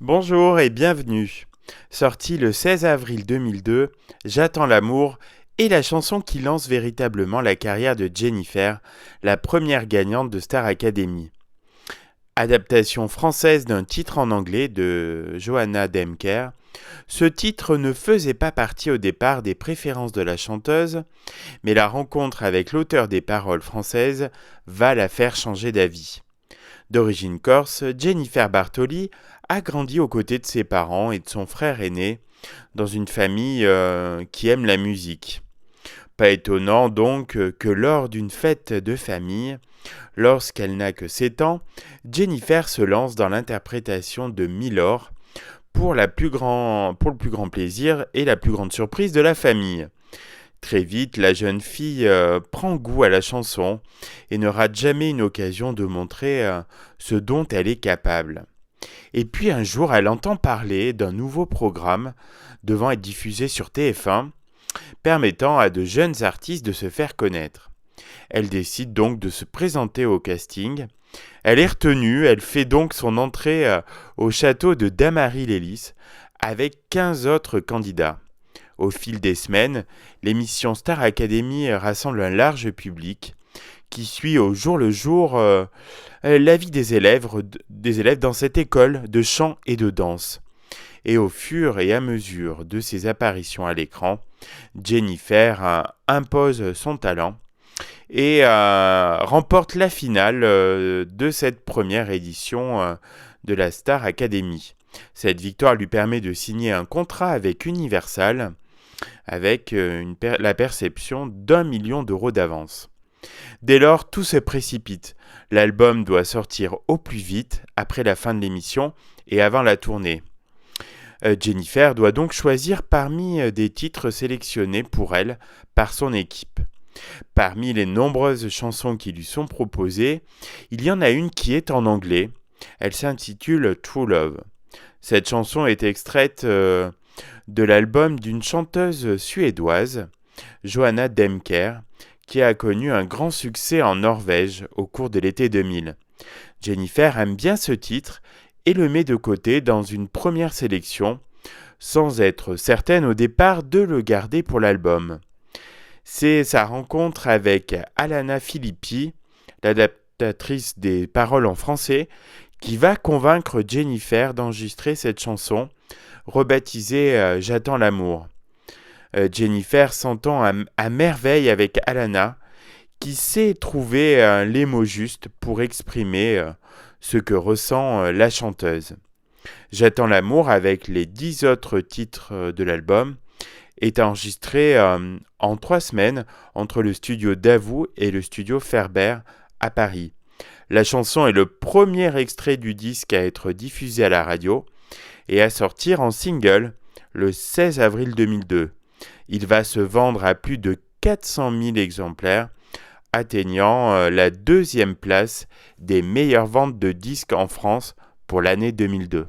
Bonjour et bienvenue. Sorti le 16 avril 2002, J'attends l'amour est la chanson qui lance véritablement la carrière de Jennifer, la première gagnante de Star Academy. Adaptation française d'un titre en anglais de Johanna Demker, ce titre ne faisait pas partie au départ des préférences de la chanteuse, mais la rencontre avec l'auteur des paroles françaises va la faire changer d'avis. D'origine corse, Jennifer Bartoli a grandi aux côtés de ses parents et de son frère aîné dans une famille qui aime la musique. Pas étonnant donc que lors d'une fête de famille, lorsqu'elle n'a que 7 ans, Jennifer se lance dans l'interprétation de Milord pour le plus grand plaisir et la plus grande surprise de la famille. Très vite, la jeune fille prend goût à la chanson et ne rate jamais une occasion de montrer ce dont elle est capable. Et puis un jour, elle entend parler d'un nouveau programme devant être diffusé sur TF1, permettant à de jeunes artistes de se faire connaître. Elle décide donc de se présenter au casting. Elle est retenue, elle fait donc son entrée au château de Damary-Lélis avec 15 autres candidats. Au fil des semaines, l'émission Star Academy rassemble un large public qui suit au jour le jour la vie des élèves dans cette école de chant et de danse. Et au fur et à mesure de ses apparitions à l'écran, Jennifer impose son talent et remporte la finale de cette première édition de la Star Academy. Cette victoire lui permet de signer un contrat avec Universal avec la perception d'1 million d'euros d'avance. Dès lors, tout se précipite. L'album doit sortir au plus vite après la fin de l'émission et avant la tournée. Jennifer doit donc choisir parmi des titres sélectionnés pour elle par son équipe. Parmi les nombreuses chansons qui lui sont proposées, il y en a une qui est en anglais. Elle s'intitule True Love. Cette chanson est extraite de l'album d'une chanteuse suédoise, Johanna Demker, qui a connu un grand succès en Norvège au cours de l'été 2000. Jennifer aime bien ce titre et le met de côté dans une première sélection, sans être certaine au départ de le garder pour l'album. C'est sa rencontre avec Alana Filippi, l'adaptatrice des paroles en français, qui va convaincre Jennifer d'enregistrer cette chanson, rebaptisée J'attends l'amour. Jennifer s'entend à merveille avec Alana, qui sait trouver les mots justes pour exprimer ce que ressent la chanteuse. J'attends l'amour avec les 10 autres titres de l'album est enregistré en 3 semaines entre le studio Davout et le studio Ferber à Paris. La chanson est le premier extrait du disque à être diffusé à la radio et à sortir en single le 16 avril 2002. Il va se vendre à plus de 400 000 exemplaires, atteignant la 2e place des meilleures ventes de disques en France pour l'année 2002.